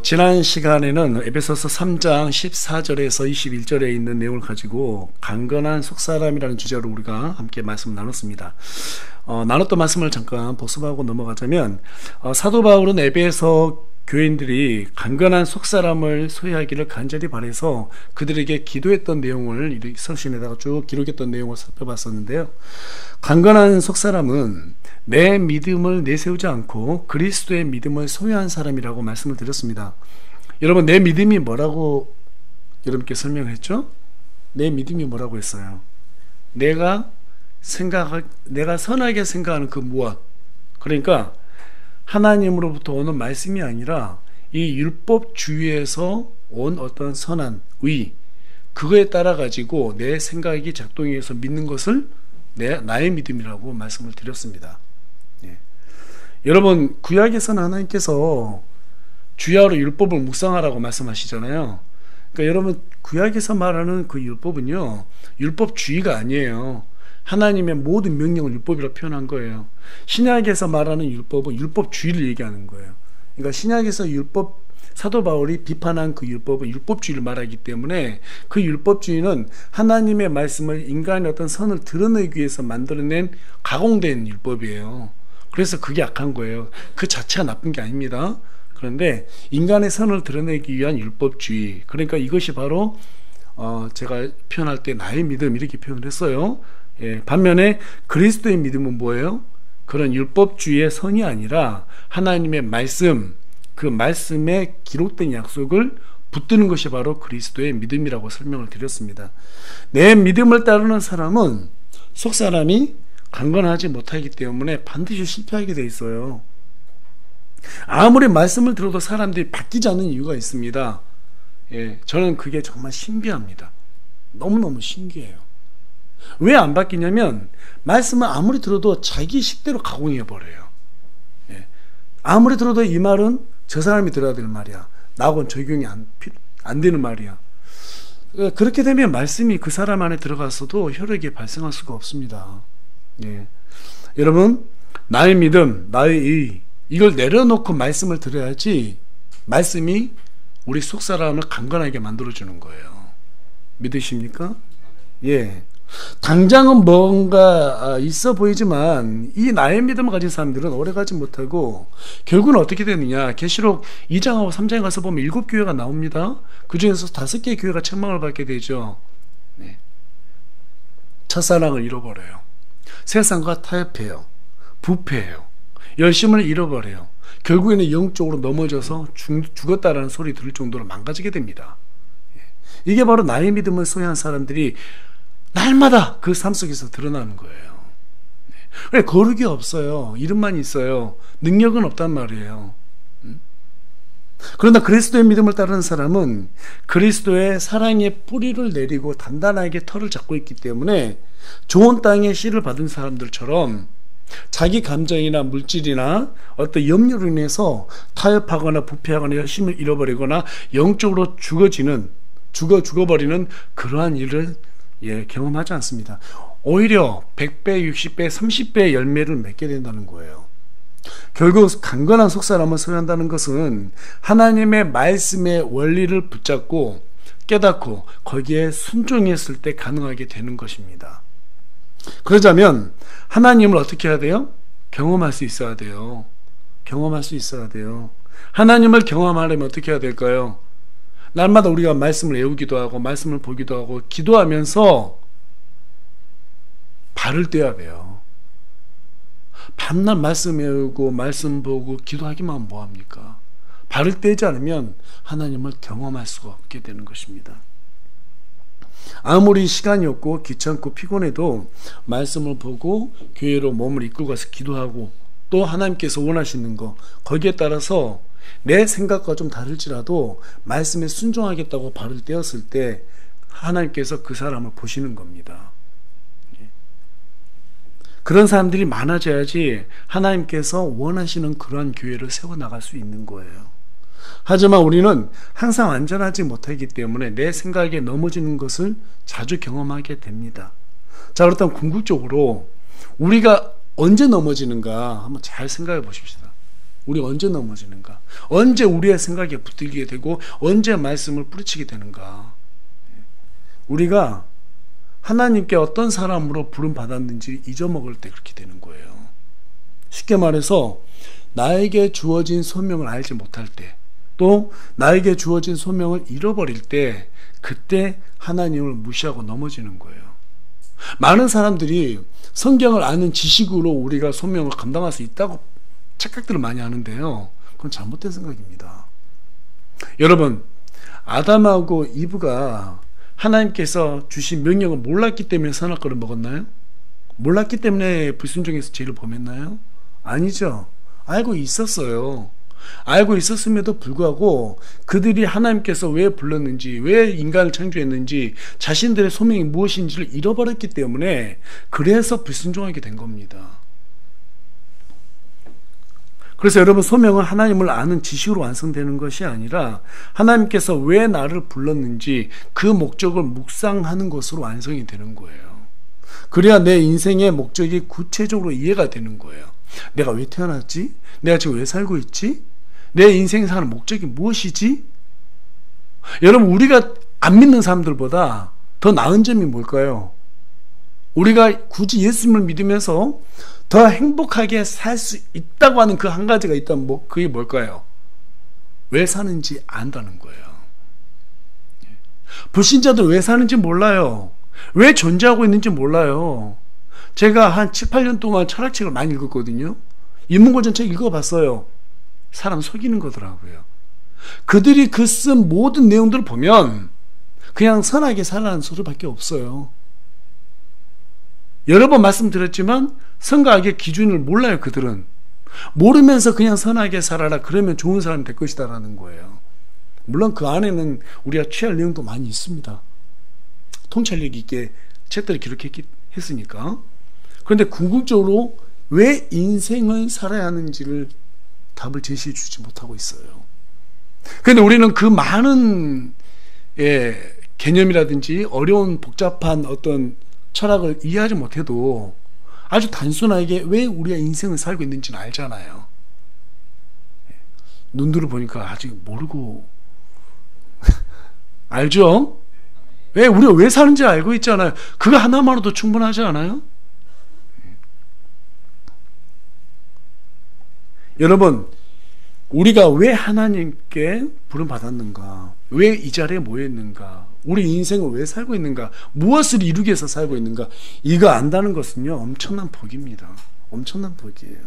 지난 시간에는 에베소서 3장 14절에서 21절에 있는 내용을 가지고 강건한 속사람이라는 주제로 우리가 함께 말씀을 나눴습니다. 나눴던 말씀을 잠깐 복습하고 넘어가자면, 사도 바울은 에베소 교인들이 강건한 속사람을 소유하기를 간절히 바라서 그들에게 기도했던 내용을 서신에다가 쭉 기록했던 내용을 살펴봤었는데요. 강건한 속사람은 내 믿음을 내세우지 않고 그리스도의 믿음을 소유한 사람이라고 말씀을 드렸습니다. 여러분, 내 믿음이 뭐라고 여러분께 설명했죠? 내 믿음이 뭐라고 했어요? 내가 선하게 생각하는 그 무엇, 그러니까 하나님으로부터 오는 말씀이 아니라 이 율법주의에서 온 어떤 선한 의, 그거에 따라 가지고 내 생각이 작동해서 믿는 것을 나의 믿음이라고 말씀을 드렸습니다. 여러분, 구약에서는 하나님께서 주야로 율법을 묵상하라고 말씀하시잖아요. 그러니까 여러분, 구약에서 말하는 그 율법은요, 율법주의가 아니에요. 하나님의 모든 명령을 율법이라고 표현한 거예요. 신약에서 말하는 율법은 율법주의를 얘기하는 거예요. 그러니까 신약에서 사도 바울이 비판한 그 율법은 율법주의를 말하기 때문에 그 율법주의는 하나님의 말씀을 인간의 어떤 선을 드러내기 위해서 만들어낸 가공된 율법이에요. 그래서 그게 악한 거예요. 그 자체가 나쁜 게 아닙니다. 그런데 인간의 선을 드러내기 위한 율법주의, 그러니까 이것이 바로 제가 표현할 때 나의 믿음 이렇게 표현을 했어요. 반면에 그리스도의 믿음은 뭐예요? 그런 율법주의의 선이 아니라 하나님의 말씀, 그 말씀에 기록된 약속을 붙드는 것이 바로 그리스도의 믿음이라고 설명을 드렸습니다. 내 믿음을 따르는 사람은 속사람이 강건하지 못하기 때문에 반드시 실패하게 돼 있어요. 아무리 말씀을 들어도 사람들이 바뀌지 않는 이유가 있습니다. 저는 그게 정말 신비합니다. 너무너무 신기해요. 왜 안 바뀌냐면 말씀을 아무리 들어도 자기 식대로 가공해버려요. 아무리 들어도 이 말은 저 사람이 들어야 될 말이야, 나하고는 적용이 안 되는 말이야. 그렇게 되면 말씀이 그 사람 안에 들어갔어도 혈액이 발생할 수가 없습니다. 여러분, 나의 믿음, 나의 의, 이걸 내려놓고 말씀을 들어야지 말씀이 우리 속사람을 강건하게 만들어주는 거예요. 믿으십니까? 당장은 뭔가 있어 보이지만 이 나의 믿음을 가진 사람들은 오래가지 못하고 결국은 어떻게 되느냐, 계시록 2장하고 3장에 가서 보면 7교회가 나옵니다. 그 중에서 5개의 교회가 책망을 받게 되죠. 첫사랑을 잃어버려요. 세상과 타협해요. 부패해요. 열심을 잃어버려요. 결국에는 영적으로 넘어져서 죽었다라는 소리 들을 정도로 망가지게 됩니다. 이게 바로 나의 믿음을 소유한 사람들이 날마다 그 삶 속에서 드러나는 거예요. 그래, 거룩이 없어요. 이름만 있어요. 능력은 없단 말이에요. 그러나 그리스도의 믿음을 따르는 사람은 그리스도의 사랑의 뿌리를 내리고 단단하게 털을 잡고 있기 때문에 좋은 땅에 씨를 받은 사람들처럼 자기 감정이나 물질이나 어떤 염려로 인해서 타협하거나 부패하거나 열심을 잃어버리거나 영적으로 죽어버리는 그러한 일을 경험하지 않습니다. 오히려 100배, 60배, 30배의 열매를 맺게 된다는 거예요. 결국 강건한 속사람을 소유한다는 것은 하나님의 말씀의 원리를 붙잡고 깨닫고 거기에 순종했을 때 가능하게 되는 것입니다. 그러자면 하나님을 어떻게 해야 돼요? 경험할 수 있어야 돼요. 경험할 수 있어야 돼요. 하나님을 경험하려면 어떻게 해야 될까요? 날마다 우리가 말씀을 외우기도 하고 말씀을 보기도 하고 기도하면서 발을 떼야 돼요. 밤낮 말씀 외우고 말씀 보고 기도하기만 하면 뭐합니까? 발을 떼지 않으면 하나님을 경험할 수가 없게 되는 것입니다. 아무리 시간이 없고 귀찮고 피곤해도 말씀을 보고 교회로 몸을 이끌고 가서 기도하고 또 하나님께서 원하시는 거 거기에 따라서 내 생각과 좀 다를지라도 말씀에 순종하겠다고 발을 떼었을 때 하나님께서 그 사람을 보시는 겁니다. 그런 사람들이 많아져야지 하나님께서 원하시는 그러한 교회를 세워나갈 수 있는 거예요. 하지만 우리는 항상 안전하지 못하기 때문에 내 생각에 넘어지는 것을 자주 경험하게 됩니다. 자, 그렇다면 궁극적으로 우리가 언제 넘어지는가 한번 잘 생각해 보십시다. 우리 언제 넘어지는가? 언제 우리의 생각에 붙들게 되고 언제 말씀을 뿌리치게 되는가? 우리가 하나님께 어떤 사람으로 부름받았는지 잊어먹을 때 그렇게 되는 거예요. 쉽게 말해서 나에게 주어진 소명을 알지 못할 때, 또 나에게 주어진 소명을 잃어버릴 때, 그때 하나님을 무시하고 넘어지는 거예요. 많은 사람들이 성경을 아는 지식으로 우리가 소명을 감당할 수 있다고 착각들을 많이 하는데요, 그건 잘못된 생각입니다. 여러분, 아담하고 이브가 하나님께서 주신 명령을 몰랐기 때문에 선악과를 먹었나요? 몰랐기 때문에 불순종해서 죄를 범했나요? 아니죠. 알고 있었어요. 알고 있었음에도 불구하고 그들이 하나님께서 왜 불렀는지, 왜 인간을 창조했는지, 자신들의 소명이 무엇인지를 잃어버렸기 때문에 그래서 불순종하게 된 겁니다. 그래서 여러분, 소명은 하나님을 아는 지식으로 완성되는 것이 아니라 하나님께서 왜 나를 불렀는지 그 목적을 묵상하는 것으로 완성이 되는 거예요. 그래야 내 인생의 목적이 구체적으로 이해가 되는 거예요. 내가 왜 태어났지? 내가 지금 왜 살고 있지? 내 인생 사는 목적이 무엇이지? 여러분, 우리가 안 믿는 사람들보다 더 나은 점이 뭘까요? 우리가 굳이 예수님을 믿으면서 더 행복하게 살 수 있다고 하는 그 한 가지가 있다면 그게 뭘까요? 왜 사는지 안다는 거예요. 불신자들 왜 사는지 몰라요. 왜 존재하고 있는지 몰라요. 제가 한 7, 8년 동안 철학책을 많이 읽었거든요. 인문고전 책 읽어봤어요. 사람 속이는 거더라고요. 그들이 그 쓴 모든 내용들을 보면 그냥 선하게 살라는 소리밖에 없어요. 여러 번 말씀드렸지만 선과 악의 기준을 몰라요. 그들은 모르면서 그냥 선하게 살아라, 그러면 좋은 사람이 될 것이다 라는 거예요. 물론 그 안에는 우리가 취할 내용도 많이 있습니다. 통찰력 있게 책들을 기록했으니까. 그런데 궁극적으로 왜 인생을 살아야 하는지를 답을 제시해 주지 못하고 있어요. 그런데 우리는 그 많은 개념이라든지 어려운 복잡한 어떤 철학을 이해하지 못해도 아주 단순하게 왜 우리가 인생을 살고 있는지는 알잖아요. 눈들을 보니까 아직 모르고 알죠? 왜 우리가 왜 사는지 알고 있잖아요. 그거 하나만으로도 충분하지 않아요? 여러분, 우리가 왜 하나님께 부름받았는가, 왜 이 자리에 모여있는가, 우리 인생을 왜 살고 있는가, 무엇을 이루기 위해서 살고 있는가, 이거 안다는 것은요 엄청난 복입니다. 엄청난 복이에요.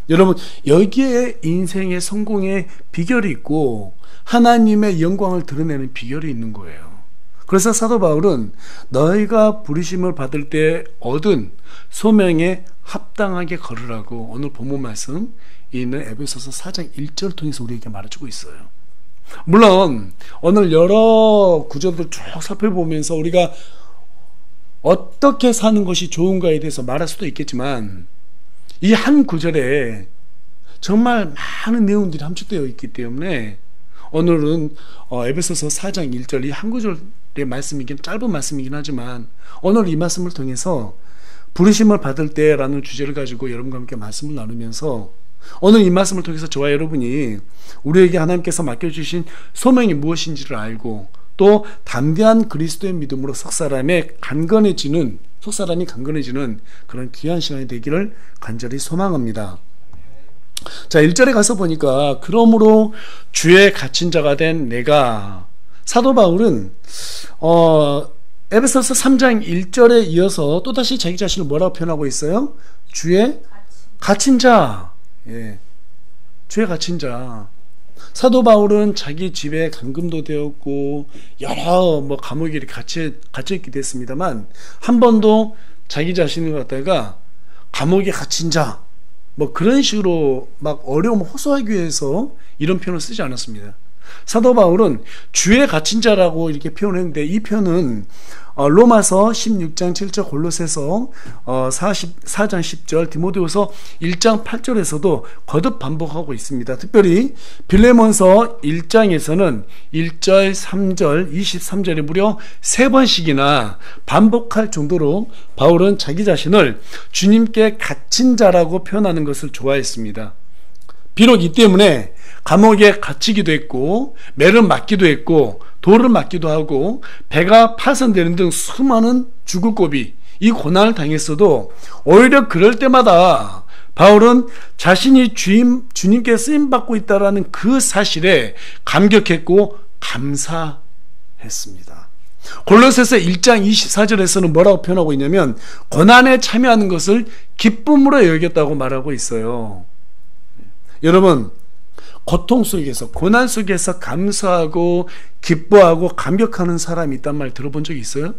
여러분, 여기에 인생의 성공의 비결이 있고 하나님의 영광을 드러내는 비결이 있는 거예요. 그래서 사도 바울은 너희가 부르심을 받을 때 얻은 소명에 합당하게 걸으라고 오늘 본문 말씀 있는 에베소서 4장 1절을 통해서 우리에게 말해주고 있어요. 물론 오늘 여러 구절들 쭉 살펴보면서 우리가 어떻게 사는 것이 좋은가에 대해서 말할 수도 있겠지만 이 한 구절에 정말 많은 내용들이 함축되어 있기 때문에 오늘은 에베소서 4장 1절 이 한 구절의 말씀이긴, 짧은 말씀이긴 하지만 오늘 이 말씀을 통해서 부르심을 받을 때라는 주제를 가지고 여러분과 함께 말씀을 나누면서 오늘 이 말씀을 통해서 저와 여러분이 우리에게 하나님께서 맡겨주신 소명이 무엇인지를 알고 또 담대한 그리스도의 믿음으로 속사람이 강건해지는 그런 귀한 시간이 되기를 간절히 소망합니다. 자, 1절에 가서 보니까 그러므로 주의 갇힌 자가 된 내가, 사도 바울은 에베소서 3장 1절에 이어서 또다시 자기 자신을 뭐라고 표현하고 있어요? 주의 갇힌 자. 예, 주의 갇힌 자. 사도 바울은 자기 집에 감금도 되었고 여러 감옥에 갇혀있기도 했습니다만 한 번도 자기 자신을 갖다가 감옥에 갇힌 자 그런 식으로 막 어려움을 호소하기 위해서 이런 표현을 쓰지 않았습니다. 사도 바울은 주의 갇힌 자라고 이렇게 표현했는데 이 표현은 로마서 16장 7절, 골로새서 4장 10절, 디모데후서 1장 8절에서도 거듭 반복하고 있습니다. 특별히 빌레몬서 1장에서는 1절, 3절, 23절에 무려 3번씩이나 반복할 정도로 바울은 자기 자신을 주님께 갇힌 자라고 표현하는 것을 좋아했습니다. 비록 이 때문에 감옥에 갇히기도 했고 매를 맞기도 했고 돌을 맞기도 하고 배가 파손되는 등 수많은 죽을 고비, 이 고난을 당했어도 오히려 그럴 때마다 바울은 자신이 주님께 쓰임받고 있다는 그 사실에 감격했고 감사했습니다. 골로새서 1장 24절에서는 뭐라고 표현하고 있냐면 고난에 참여하는 것을 기쁨으로 여겼다고 말하고 있어요. 여러분, 고통 속에서, 고난 속에서 감사하고 기뻐하고 감격하는 사람이 있단 말 들어본 적 있어요?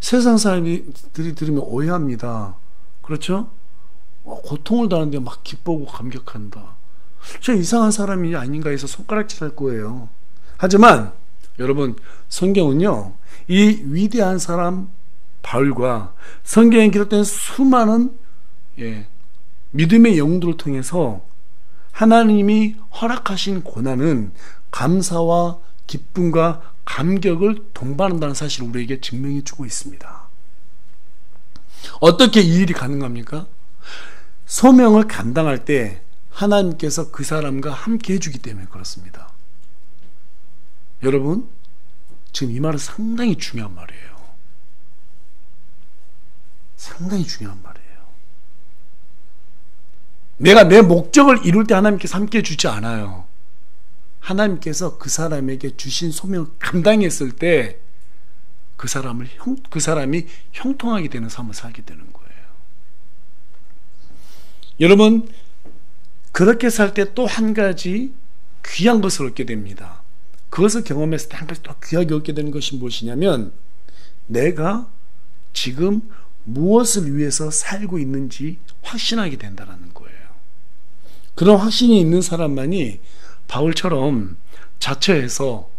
세상 사람들이 들으면 오해합니다. 그렇죠? 고통을 당하는데 막 기뻐하고 감격한다. 저 이상한 사람이 아닌가 해서 손가락질 할 거예요. 하지만 여러분, 성경은요, 이 위대한 사람 바울과 성경에 기록된 수많은 믿음의 영웅들을 통해서 하나님이 허락하신 고난은 감사와 기쁨과 감격을 동반한다는 사실을 우리에게 증명해 주고 있습니다. 어떻게 이 일이 가능합니까? 소명을 감당할 때 하나님께서 그 사람과 함께 해주기 때문에 그렇습니다. 여러분, 지금 이 말은 상당히 중요한 말이에요. 상당히 중요한 말이에요. 내가 내 목적을 이룰 때 하나님께서 함께 해주지 않아요. 하나님께서 그 사람에게 주신 소명을 감당했을 때 그 사람이 형통하게 되는 삶을 살게 되는 거예요. 여러분, 그렇게 살 때 또 한 가지 귀한 것을 얻게 됩니다. 그것을 경험했을 때 한 가지 또 귀하게 얻게 되는 것이 무엇이냐면 내가 지금 무엇을 위해서 살고 있는지 확신하게 된다는 거예요. 그런 확신이 있는 사람만이 바울처럼 자처해서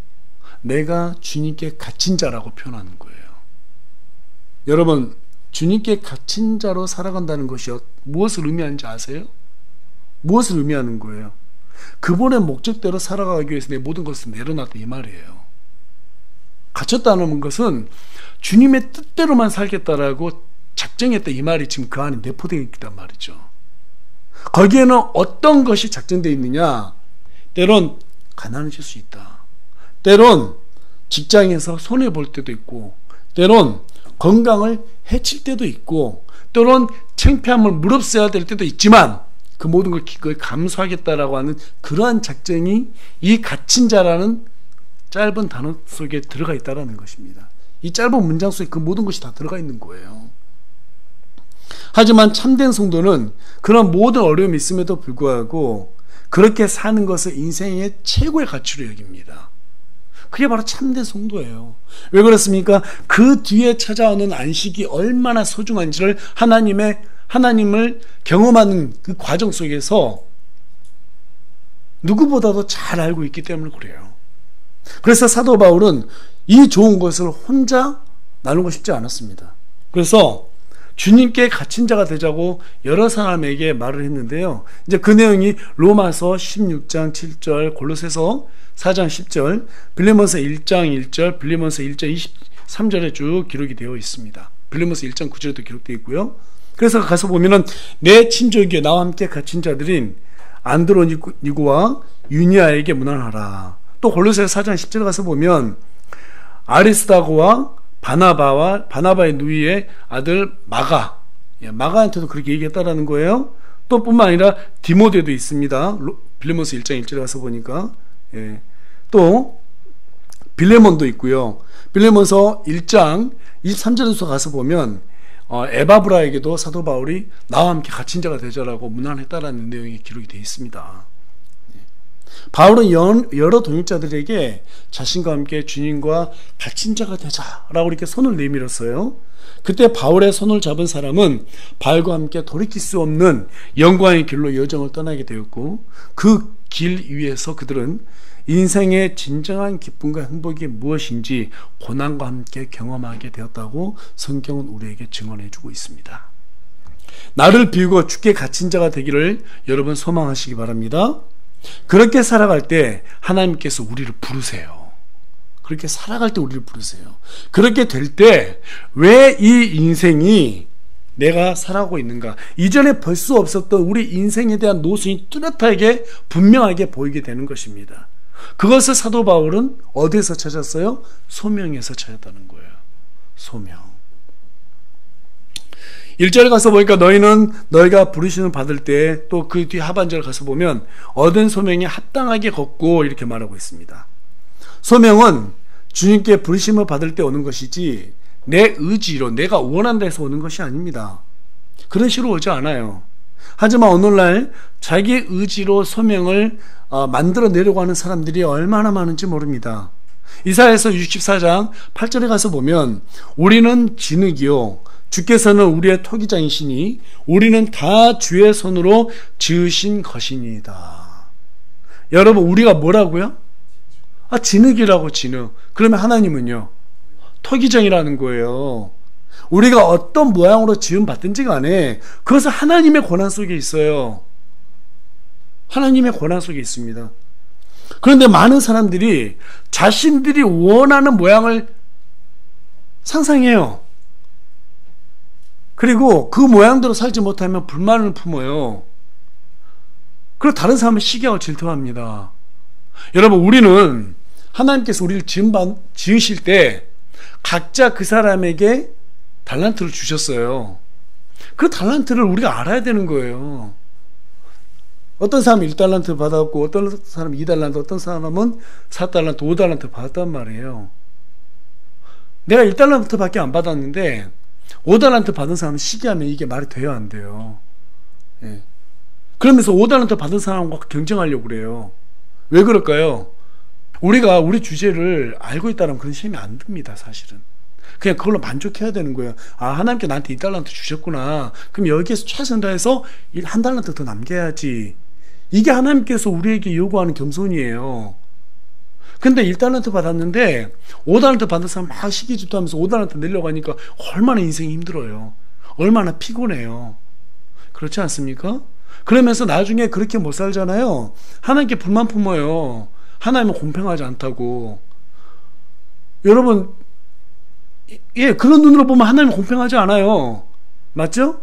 내가 주님께 갇힌 자라고 표현하는 거예요. 여러분, 주님께 갇힌 자로 살아간다는 것이 무엇을 의미하는지 아세요? 무엇을 의미하는 거예요? 그분의 목적대로 살아가기 위해서 내 모든 것을 내려놨다, 이 말이에요. 갇혔다는 것은 주님의 뜻대로만 살겠다라고 작정했다, 이 말이 지금 그 안에 내포되어 있단 말이죠. 거기에는 어떤 것이 작정되어 있느냐? 때론 가난해질 수 있다. 때론 직장에서 손해볼 때도 있고, 때론 건강을 해칠 때도 있고, 때론 창피함을 무릅쓰아야 될 때도 있지만 그 모든 걸 기꺼이 감수하겠다라고 하는 그러한 작정이 이 갇힌 자라는 짧은 단어 속에 들어가 있다는 것입니다. 이 짧은 문장 속에 그 모든 것이 다 들어가 있는 거예요. 하지만 참된 성도는 그런 모든 어려움이 있음에도 불구하고 그렇게 사는 것을 인생의 최고의 가치로 여깁니다. 그게 바로 참된 성도예요. 왜 그렇습니까? 그 뒤에 찾아오는 안식이 얼마나 소중한지를 하나님을 경험하는 그 과정 속에서 누구보다도 잘 알고 있기 때문에 그래요. 그래서 사도 바울은 이 좋은 것을 혼자 나누고 싶지 않았습니다. 그래서 주님께 갇힌 자가 되자고 여러 사람에게 말을 했는데요. 이제 그 내용이 로마서 16장 7절, 골로새서 4장 10절, 빌레몬서 1장 1절, 빌레몬서 1장 23절에 쭉 기록이 되어 있습니다. 빌레몬서 1장 9절에도 기록되어 있고요. 그래서 가서 보면은 내 친족이여 나와 함께 갇힌 자들인 안드로니고와 유니아에게 문안하라. 또 골로새서 4장 10절에 가서 보면 아리스다고와 바나바의 누이의 아들 마가한테도 그렇게 얘기했다라는 거예요. 또 뿐만 아니라 디모데도 있습니다. 빌레몬서 1장 1절에 가서 보니까 또 빌레몬도 있고요. 빌레몬서 1장 23절에서 가서 보면 에바브라에게도 사도 바울이 나와 함께 갇힌 자가 되자라고 문안했다라는 내용이 기록이 되어 있습니다. 바울은 여러 동역자들에게 자신과 함께 주님과 갇힌 자가 되자라고 이렇게 손을 내밀었어요. 그때 바울의 손을 잡은 사람은 바울과 함께 돌이킬 수 없는 영광의 길로 여정을 떠나게 되었고, 그 길 위에서 그들은 인생의 진정한 기쁨과 행복이 무엇인지 고난과 함께 경험하게 되었다고 성경은 우리에게 증언해 주고 있습니다. 나를 비우고 주께 갇힌 자가 되기를 여러분 소망하시기 바랍니다. 그렇게 살아갈 때 하나님께서 우리를 부르세요. 그렇게 살아갈 때 우리를 부르세요. 그렇게 될 때 왜 이 인생이 내가 살아가고 있는가? 이전에 볼 수 없었던 우리 인생에 대한 노선이 뚜렷하게 분명하게 보이게 되는 것입니다. 그것을 사도 바울은 어디에서 찾았어요? 소명에서 찾았다는 거예요. 소명. 1절 가서 보니까 너희는 너희가 부르심을 받을 때, 또 그 뒤 하반절 가서 보면 얻은 소명에 합당하게 걷고 이렇게 말하고 있습니다. 소명은 주님께 부르심을 받을 때 오는 것이지 내 의지로 내가 원한다 해서 오는 것이 아닙니다. 그런 식으로 오지 않아요. 하지만 오늘날 자기 의지로 소명을 만들어내려고 하는 사람들이 얼마나 많은지 모릅니다. 이사야서 64장 8절에 가서 보면 우리는 진흙이요 주께서는 우리의 토기장이시니 우리는 다 주의 손으로 지으신 것이니이다. 여러분, 우리가 뭐라고요? 진흙이라고. 진흙. 그러면 하나님은요? 토기장이라는 거예요. 우리가 어떤 모양으로 지음받든지 간에 그것은 하나님의 권한 속에 있어요. 하나님의 권한 속에 있습니다. 그런데 많은 사람들이 자신들이 원하는 모양을 상상해요. 그리고 그 모양대로 살지 못하면 불만을 품어요. 그리고 다른 사람을 시기하고 질투합니다. 여러분, 우리는 하나님께서 우리를 지으실 때 각자 그 사람에게 달란트를 주셨어요. 그 달란트를 우리가 알아야 되는 거예요. 어떤 사람은 1달란트 받았고 어떤 사람은 2달란트, 어떤 사람은 4달란트, 5달란트 받았단 말이에요. 내가 1달란트 밖에 안 받았는데 5달란트 받은 사람은 시기하면 이게 말이 돼요, 안 돼요? 예. 그러면서 5달란트 받은 사람과 경쟁하려고 그래요. 왜 그럴까요? 우리가 우리 주제를 알고 있다는 그런 시험이 안 듭니다, 사실은. 그냥 그걸로 만족해야 되는 거예요. 하나님께 나한테 2달란트 주셨구나. 그럼 여기에서 최선 다해서 1달란트 더 남겨야지. 이게 하나님께서 우리에게 요구하는 겸손이에요. 근데 1달란트 받았는데 5달란트 받은 사람 막 시기질투하면서 5달란트 내려고 하니까 얼마나 인생이 힘들어요. 얼마나 피곤해요. 그렇지 않습니까? 그러면서 나중에 그렇게 못 살잖아요. 하나님께 불만 품어요. 하나님은 공평하지 않다고. 여러분, 그런 눈으로 보면 하나님은 공평하지 않아요. 맞죠?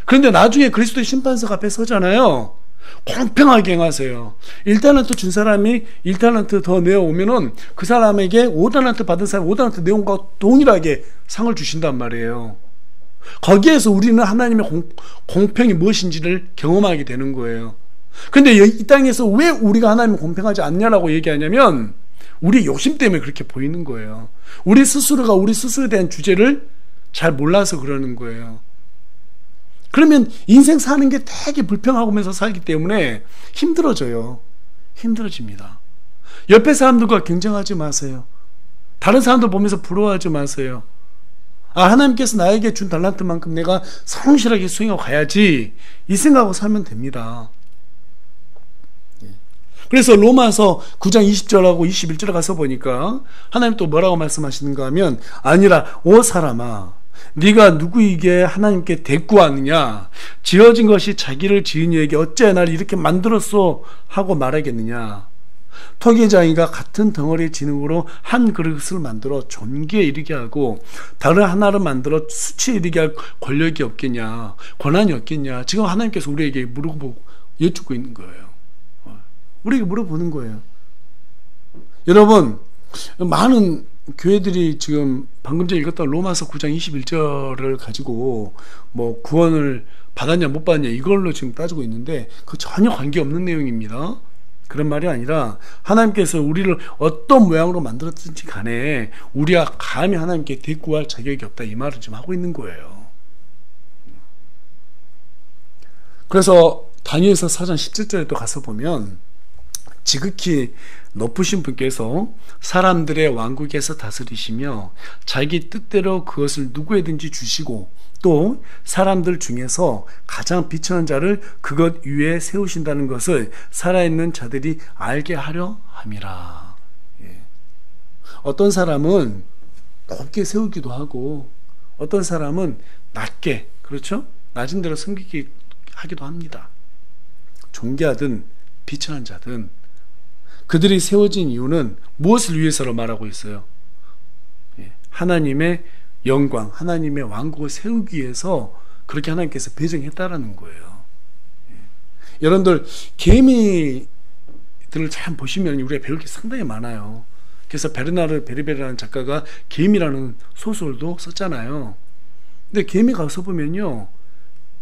그런데 나중에 그리스도의 심판석 앞에 서잖아요. 공평하게 행하세요. 1달란트 준 사람이 1달란트 더 내어오면은 그 사람에게 5달란트 받은 사람이 5달란트 내온 것과 동일하게 상을 주신단 말이에요. 거기에서 우리는 하나님의 공평이 무엇인지를 경험하게 되는 거예요. 근데 이 땅에서 왜 우리가 하나님은 공평하지 않냐라고 얘기하냐면 우리 욕심 때문에 그렇게 보이는 거예요. 우리 스스로가 우리 스스로에 대한 주제를 잘 몰라서 그러는 거예요. 그러면 인생 사는 게 되게 불평하면서 살기 때문에 힘들어져요. 힘들어집니다. 옆에 사람들과 경쟁하지 마세요. 다른 사람들 보면서 부러워하지 마세요. 하나님께서 나에게 준 달란트만큼 내가 성실하게 수행하고 가야지, 이 생각하고 살면 됩니다. 그래서 로마서 9장 20절하고 21절에 가서 보니까 하나님 또 뭐라고 말씀하시는가 하면, 아니라 오 사람아 네가 누구에게 하나님께 대꾸하느냐? 지어진 것이 자기를 지은 이에게 어찌하여 나를 이렇게 만들었소 하고 말하겠느냐? 토기장이가 같은 덩어리 진흙으로 한 그릇을 만들어 존귀에 이르게 하고 다른 하나를 만들어 수치에 이르게 할 권력이 없겠냐? 권한이 없겠냐? 지금 하나님께서 우리에게 물어보고 여쭙고 있는 거예요. 우리에게 물어보는 거예요. 여러분, 많은 교회들이 지금 방금 전에 읽었던 로마서 9장 21절을 가지고 뭐 구원을 받았냐 못 받았냐 이걸로 지금 따지고 있는데 그 전혀 관계없는 내용입니다. 그런 말이 아니라 하나님께서 우리를 어떤 모양으로 만들었든지 간에 우리가 감히 하나님께 대꾸할 자격이 없다, 이 말을 지금 하고 있는 거예요. 그래서 다니엘서 4장 17절에 또 가서 보면 지극히 높으신 분께서 사람들의 왕국에서 다스리시며 자기 뜻대로 그것을 누구에든지 주시고 또 사람들 중에서 가장 비천한 자를 그것 위에 세우신다는 것을 살아있는 자들이 알게 하려 함이라. 어떤 사람은 높게 세우기도 하고 어떤 사람은 낮게, 그렇죠? 낮은 데로 섬기게 하기도 합니다. 존귀하든 비천한 자든 그들이 세워진 이유는 무엇을 위해서로 말하고 있어요? 하나님의 영광, 하나님의 왕국을 세우기 위해서 그렇게 하나님께서 배정했다라는 거예요. 여러분들 개미들을 잘 보시면 우리가 배울 게 상당히 많아요. 그래서 베르나르 베르베르라는 작가가 개미라는 소설도 썼잖아요. 근데 개미 가서 보면요,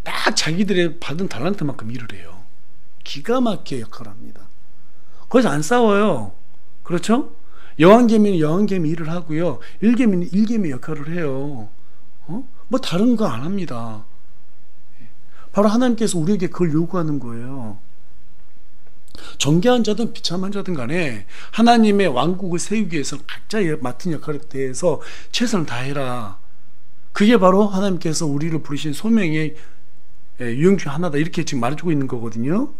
딱 자기들의 받은 달란트만큼 일을 해요. 기가 막히게 역할을 합니다. 거기서 안 싸워요. 그렇죠? 여왕개미는 여왕개미 일을 하고요, 일개미는 일개미 역할을 해요. 뭐 다른 거 안 합니다. 바로 하나님께서 우리에게 그걸 요구하는 거예요. 정결한 자든 비참한 자든 간에 하나님의 왕국을 세우기 위해서 각자 맡은 역할에 대해서 최선을 다해라. 그게 바로 하나님께서 우리를 부르신 소명의 유형 중 하나다, 이렇게 지금 말해주고 있는 거거든요.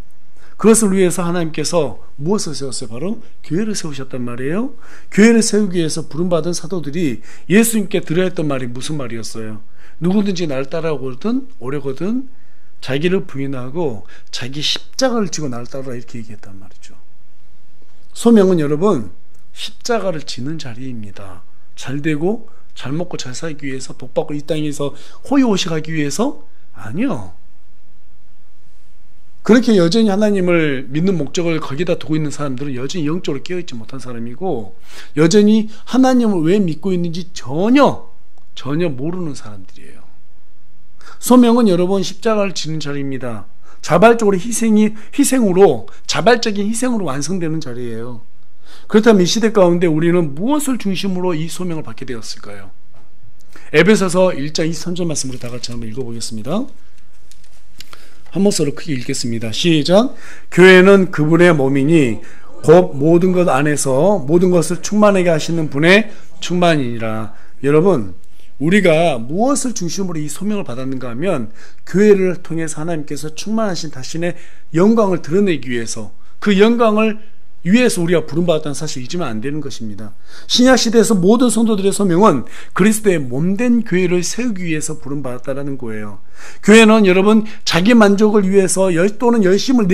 그것을 위해서 하나님께서 무엇을 세웠어요? 바로 교회를 세우셨단 말이에요. 교회를 세우기 위해서 부름받은 사도들이 예수님께 드려야 했던 말이 무슨 말이었어요? 누구든지 나를 오려거든 자기를 부인하고 자기 십자가를 지고 나를 따르라, 이렇게 얘기했단 말이죠. 소명은 여러분 십자가를 지는 자리입니다. 잘 되고 잘 먹고 잘 살기 위해서, 복받고 이 땅에서 호의호식하기 위해서? 아니요. 그렇게 여전히 하나님을 믿는 목적을 거기다 두고 있는 사람들은 여전히 영적으로 깨어있지 못한 사람이고, 여전히 하나님을 왜 믿고 있는지 전혀 모르는 사람들이에요. 소명은 여러분 십자가를 지는 자리입니다. 자발적으로 자발적인 희생으로 완성되는 자리예요. 그렇다면 이 시대 가운데 우리는 무엇을 중심으로 이 소명을 받게 되었을까요? 에베소서 1장 23절 말씀으로 다 같이 한번 읽어보겠습니다. 한 목소리로 크게 읽겠습니다. 시작. 교회는 그분의 몸이니 곧 모든 것 안에서 모든 것을 충만하게 하시는 분의 충만이니라. 여러분, 우리가 무엇을 중심으로 이 소명을 받았는가 하면 교회를 통해서 하나님께서 충만하신 자신의 영광을 드러내기 위해서, 그 영광을 위해서 우리가 부름받았다는 사실을 잊으면 안 되는 것입니다. 신약시대에서 모든 성도들의 소명은 그리스도의 몸된 교회를 세우기 위해서 부름받았다는 거예요. 교회는 여러분 자기 만족을 위해서 또는 열심을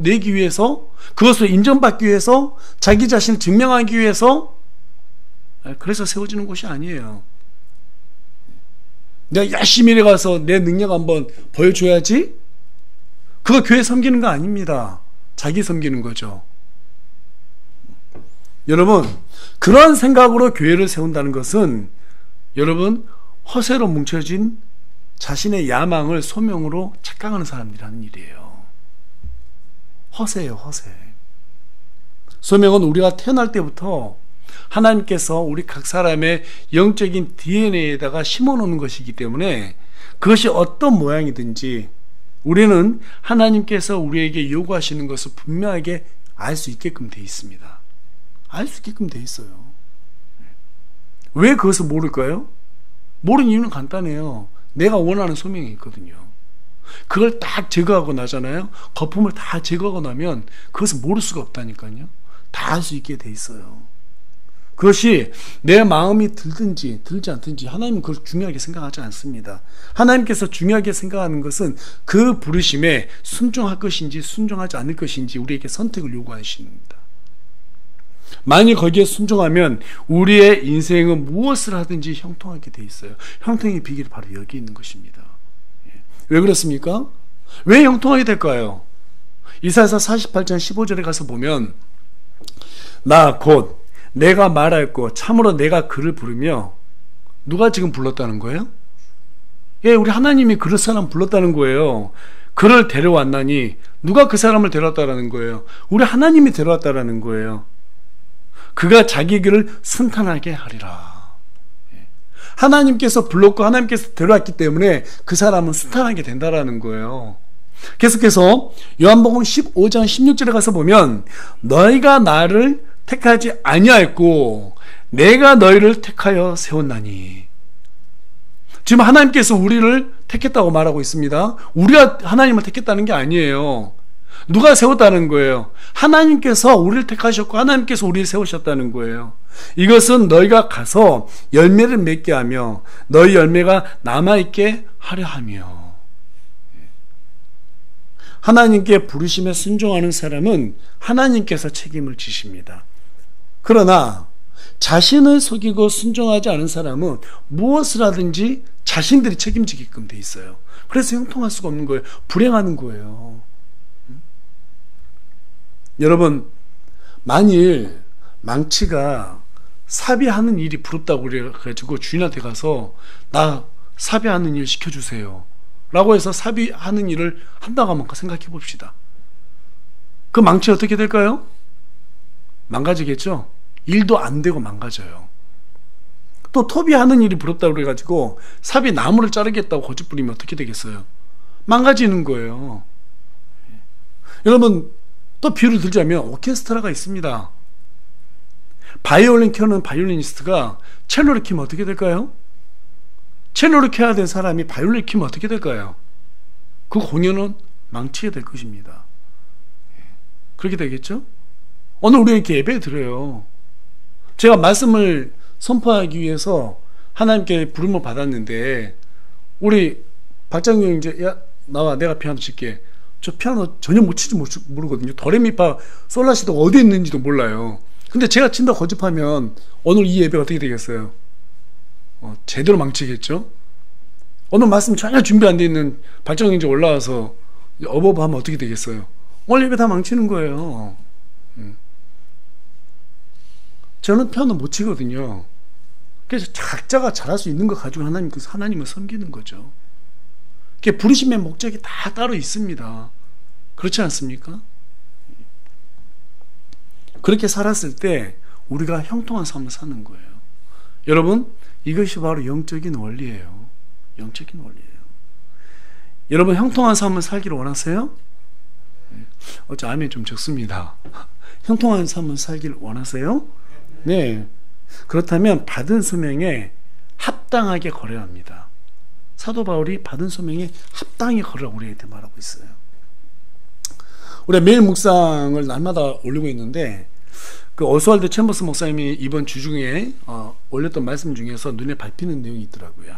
내기 위해서, 그것을 인정받기 위해서, 자기 자신을 증명하기 위해서, 그래서 세워지는 곳이 아니에요. 내가 열심히 일해가서 내 능력 한번 보여줘야지? 그거 교회 섬기는 거 아닙니다. 자기 섬기는 거죠. 여러분, 그런 생각으로 교회를 세운다는 것은 여러분 허세로 뭉쳐진 자신의 야망을 소명으로 착각하는 사람이라는 일이에요. 허세예요, 허세. 소명은 우리가 태어날 때부터 하나님께서 우리 각 사람의 영적인 DNA에다가 심어놓는 것이기 때문에 그것이 어떤 모양이든지 우리는 하나님께서 우리에게 요구하시는 것을 분명하게 알 수 있게끔 되어 있습니다. 알 수 있게끔 되어 있어요. 왜 그것을 모를까요? 모르는 이유는 간단해요. 내가 원하는 소명이 있거든요. 그걸 딱 제거하고 나잖아요. 거품을 다 제거하고 나면 그것을 모를 수가 없다니까요. 다 알 수 있게 되어 있어요. 그것이 내 마음이 들든지 들지 않든지 하나님은 그걸 중요하게 생각하지 않습니다. 하나님께서 중요하게 생각하는 것은 그 부르심에 순종할 것인지 순종하지 않을 것인지 우리에게 선택을 요구하십니다. 만일 거기에 순종하면 우리의 인생은 무엇을 하든지 형통하게 돼 있어요. 형통의 비결이 바로 여기 있는 것입니다. 왜 그렇습니까? 왜 형통하게 될까요? 이사야서 48장 15절에 가서 보면 나 곧 내가 말할고 참으로 내가 그를 부르며, 누가 지금 불렀다는 거예요? 예, 우리 하나님이 그럴 사람 불렀다는 거예요. 그를 데려왔나니 누가 그 사람을 데려왔다라는 거예요? 우리 하나님이 데려왔다라는 거예요. 그가 자기 길을 순탄하게 하리라. 하나님께서 불렀고 하나님께서 데려왔기 때문에 그 사람은 순탄하게 된다라는 거예요. 계속해서 요한복음 15장 16절에 가서 보면 너희가 나를 택하지 아니하였고 내가 너희를 택하여 세웠나니. 지금 하나님께서 우리를 택했다고 말하고 있습니다. 우리가 하나님을 택했다는 게 아니에요. 누가 세웠다는 거예요? 하나님께서 우리를 택하셨고 하나님께서 우리를 세우셨다는 거예요. 이것은 너희가 가서 열매를 맺게 하며 너희 열매가 남아있게 하려 하며. 하나님께 부르심에 순종하는 사람은 하나님께서 책임을 지십니다. 그러나 자신을 속이고 순종하지 않은 사람은 무엇을 하든지 자신들이 책임지게끔 돼 있어요. 그래서 형통할 수가 없는 거예요. 불행하는 거예요. 여러분, 만일 망치가 사비하는 일이 부럽다고 그래가지고 주인한테 가서 나 사비하는 일 시켜주세요 라고 해서 사비하는 일을 한다고 한번 생각해 봅시다. 그 망치 어떻게 될까요? 망가지겠죠? 일도 안 되고 망가져요. 또 토비하는 일이 부럽다고 그래가지고 삽이 나무를 자르겠다고 고집 부리면 어떻게 되겠어요? 망가지는 거예요. 여러분, 또 비유를 들자면 오케스트라가 있습니다. 바이올린 켜는 바이올리니스트가 첼로를 키면 어떻게 될까요? 첼로를 켜야 될 사람이 바이올린을 키면 어떻게 될까요? 그 공연은 망치게 될 것입니다. 그렇게 되겠죠? 오늘 우리 이렇게 예배 드려요. 제가 말씀을 선포하기 위해서 하나님께 부름을 받았는데 우리 박장경 이제 야 나와 내가 피아노 칠게. 저 피아노 전혀 못 치지 모르거든요. 도레미파 솔라시도가 어디 있는지도 몰라요. 근데 제가 친다고 거듭하면 오늘 이 예배가 어떻게 되겠어요? 제대로 망치겠죠? 오늘 말씀 전혀 준비 안 돼 있는 박정희 이제 올라와서 어버버 하면 어떻게 되겠어요? 오늘 예배 다 망치는 거예요. 저는 피아노 못 치거든요. 그래서 각자가 잘할 수 있는 거 가지고 하나님을 섬기는 거죠. 부르심의 목적이 다 따로 있습니다. 그렇지 않습니까? 그렇게 살았을 때 우리가 형통한 삶을 사는 거예요. 여러분, 이것이 바로 영적인 원리예요. 영적인 원리예요. 여러분, 형통한 삶을 살기를 원하세요? 어째 아멘이 좀 적습니다. 형통한 삶을 살기를 원하세요? 네. 그렇다면 받은 소명에 합당하게 걸어야 합니다. 사도 바울이 받은 소명에 합당히 걸으라고 우리한테 말하고 있어요. 우리가 매일 묵상을 날마다 올리고 있는데 그 오스왈드 챔버스 목사님이 이번 주 중에 올렸던 말씀 중에서 눈에 밟히는 내용이 있더라고요.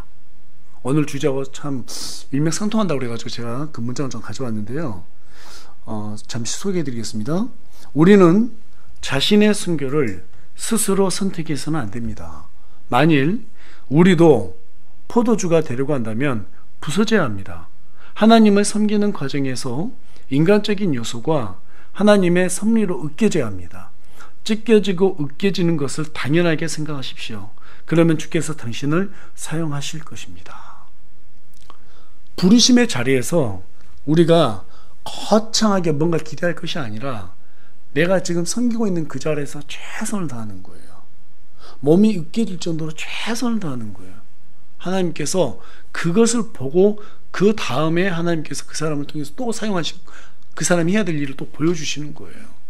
오늘 주제하고 참 일맥상통한다고 그래가지고 제가 그 문장을 좀 가져왔는데요. 잠시 소개해 드리겠습니다. 우리는 자신의 순교를 스스로 선택해서는 안 됩니다. 만일 우리도 포도주가 되려고 한다면 부서져야 합니다. 하나님을 섬기는 과정에서 인간적인 요소가 하나님의 섭리로 으깨져야 합니다. 찢겨지고 으깨지는 것을 당연하게 생각하십시오. 그러면 주께서 당신을 사용하실 것입니다. 부르심의 자리에서 우리가 거창하게 뭔가 기대할 것이 아니라 내가 지금 섬기고 있는 그 자리에서 최선을 다하는 거예요. 몸이 으깨질 정도로 최선을 다하는 거예요. 하나님께서 그것을 보고 그 다음에 하나님께서 그 사람을 통해서 또 사용하시고 그 사람이 해야 될 일을 또 보여주시는 거예요.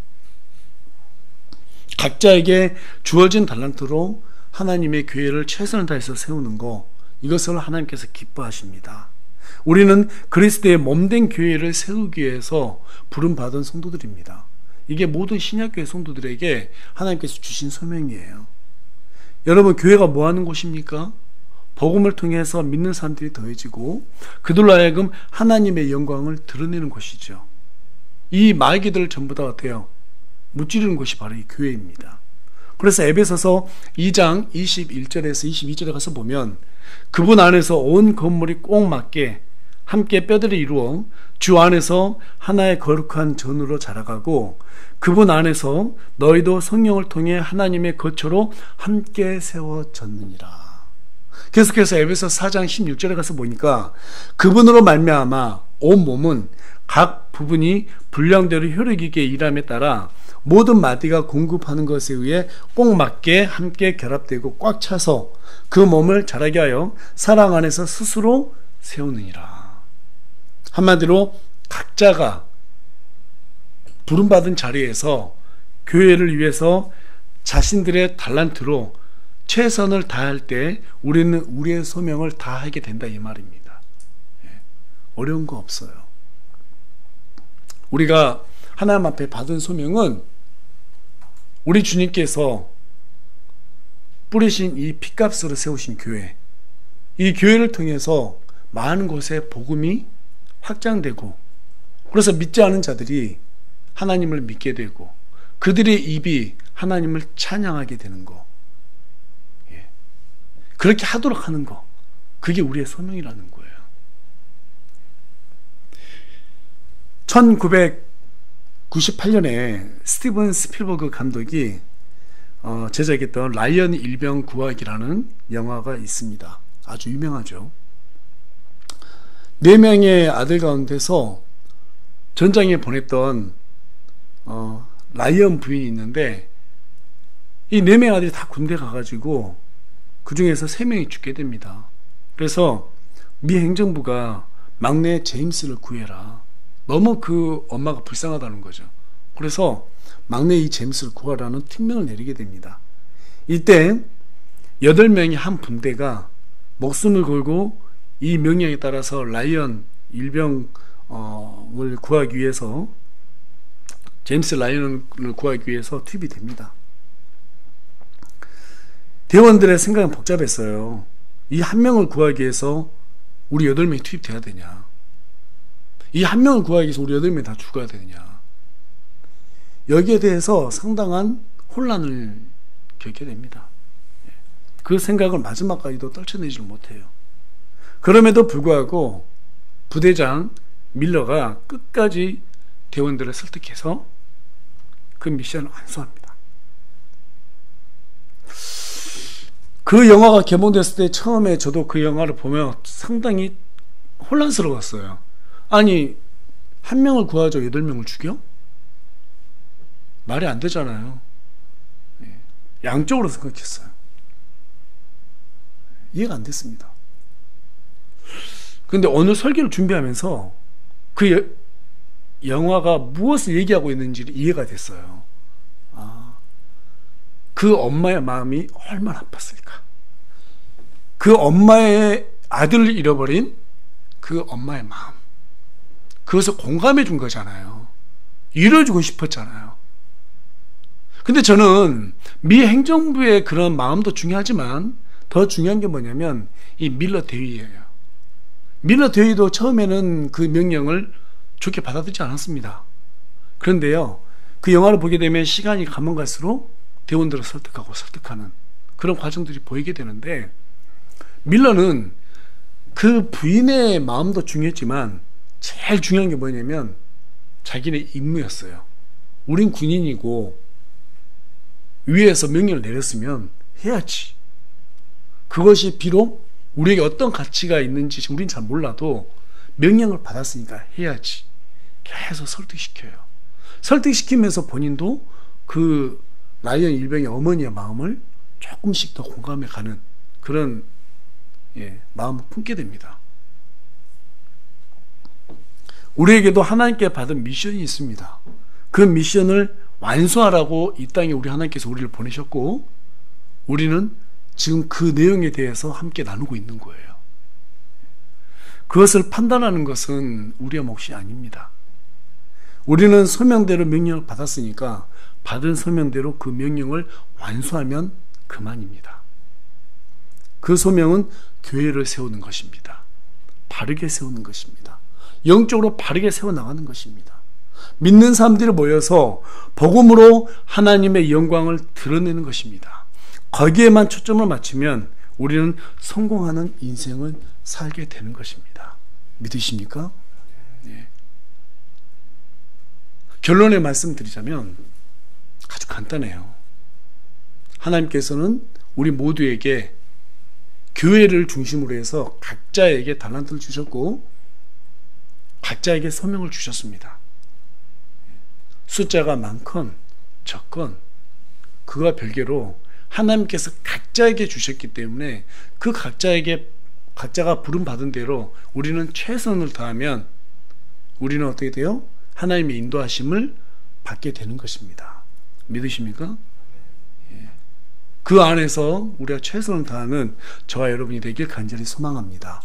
각자에게 주어진 달란트로 하나님의 교회를 최선을 다해서 세우는 거, 이것을 하나님께서 기뻐하십니다. 우리는 그리스도의 몸된 교회를 세우기 위해서 부름받은 성도들입니다. 이게 모든 신약교회 성도들에게 하나님께서 주신 소명이에요. 여러분, 교회가 뭐 하는 곳입니까? 복음을 통해서 믿는 사람들이 더해지고 그들로 하여금 하나님의 영광을 드러내는 곳이죠. 이 마귀들을 전부 다 어때요? 무찌르는 곳이 바로 이 교회입니다. 그래서 에베소서 2장 21절에서 22절에 가서 보면 그분 안에서 온 건물이 꼭 맞게 함께 뼈들이 이루어 주 안에서 하나의 거룩한 전으로 자라가고 그분 안에서 너희도 성령을 통해 하나님의 거처로 함께 세워졌느니라. 계속해서 에베소 4장 16절에 가서 보니까 그분으로 말미암아 온 몸은 각 부분이 분량대로 효력있게 일함에 따라 모든 마디가 공급하는 것에 의해 꼭 맞게 함께 결합되고 꽉 차서 그 몸을 자라게 하여 사랑 안에서 스스로 세우느니라. 한마디로 각자가 부름받은 자리에서 교회를 위해서 자신들의 달란트로 최선을 다할 때 우리는 우리의 소명을 다하게 된다, 이 말입니다. 어려운 거 없어요. 우리가 하나님 앞에 받은 소명은 우리 주님께서 뿌리신 이 피값으로 세우신 교회, 이 교회를 통해서 많은 곳에 복음이 확장되고 그래서 믿지 않은 자들이 하나님을 믿게 되고 그들의 입이 하나님을 찬양하게 되는 거, 그렇게 하도록 하는 거, 그게 우리의 소명이라는 거예요. 1998년에 스티븐 스필버그 감독이 제작했던 라이언 일병 구하기라는 영화가 있습니다. 아주 유명하죠. 4명의 아들 가운데서 전장에 보냈던 라이언 부인이 있는데, 이 4명의 아들이 다 군대 가가지고 그 중에서 3명이 죽게 됩니다. 그래서 미 행정부가 막내 제임스를 구해라. 너무 그 엄마가 불쌍하다는 거죠. 그래서 막내 이 제임스를 구하라는 팀명을 내리게 됩니다. 이때 8명이 한 분대가 목숨을 걸고 이 명령에 따라서 라이언 일병을 구하기 위해서, 제임스 라이언을 구하기 위해서 투입이 됩니다. 대원들의 생각은 복잡했어요. 이 한 명을 구하기 위해서 우리 8명이 투입돼야 되냐, 이 한 명을 구하기 위해서 우리 8명이 다 죽어야 되느냐, 여기에 대해서 상당한 혼란을 겪게 됩니다. 그 생각을 마지막까지도 떨쳐내지를 못해요. 그럼에도 불구하고 부대장 밀러가 끝까지 대원들을 설득해서 그 미션을 완수합니다. 그 영화가 개봉됐을 때 처음에 저도 그 영화를 보면 상당히 혼란스러웠어요. 아니, 한 명을 구하죠, 8명을 죽여? 말이 안 되잖아요. 양쪽으로 생각했어요. 이해가 안 됐습니다. 근데 어느 설교를 준비하면서 그 영화가 무엇을 얘기하고 있는지 이해가 됐어요. 그 엄마의 마음이 얼마나 아팠을까. 그 엄마의 아들을 잃어버린 그 엄마의 마음, 그것을 공감해 준 거잖아요. 이뤄주고 싶었잖아요. 근데 저는 미 행정부의 그런 마음도 중요하지만 더 중요한 게 뭐냐면 이 밀러 대위예요. 밀러 대위도 처음에는 그 명령을 좋게 받아들이지 않았습니다. 그런데요, 그 영화를 보게 되면 시간이 가면 갈수록 대원들을 설득하고 설득하는 그런 과정들이 보이게 되는데, 밀러는 그 부인의 마음도 중요했지만 제일 중요한 게 뭐냐면 자기네 임무였어요. 우린 군인이고 위에서 명령을 내렸으면 해야지. 그것이 비록 우리에게 어떤 가치가 있는지 우린 잘 몰라도 명령을 받았으니까 해야지. 계속 설득시켜요. 설득시키면서 본인도 그 라이언 일병의 어머니의 마음을 조금씩 더 공감해 가는 그런 마음을 품게 됩니다. 우리에게도 하나님께 받은 미션이 있습니다. 그 미션을 완수하라고 이 땅에 우리 하나님께서 우리를 보내셨고, 우리는 지금 그 내용에 대해서 함께 나누고 있는 거예요. 그것을 판단하는 것은 우리의 몫이 아닙니다. 우리는 소명대로 명령을 받았으니까 받은 소명대로 그 명령을 완수하면 그만입니다. 그 소명은 교회를 세우는 것입니다. 바르게 세우는 것입니다. 영적으로 바르게 세워나가는 것입니다. 믿는 사람들이 모여서 복음으로 하나님의 영광을 드러내는 것입니다. 거기에만 초점을 맞추면 우리는 성공하는 인생을 살게 되는 것입니다. 믿으십니까? 네. 결론의 말씀드리자면 아주 간단해요. 하나님께서는 우리 모두에게 교회를 중심으로 해서 각자에게 달란트를 주셨고 각자에게 소명을 주셨습니다. 숫자가 많건 적건 그와 별개로 하나님께서 각자에게 주셨기 때문에 그 각자가 부름받은 대로 우리는 최선을 다하면 우리는 어떻게 돼요? 하나님의 인도하심을 받게 되는 것입니다. 믿으십니까? 그 안에서 우리가 최선을 다하는 저와 여러분이 되길 간절히 소망합니다.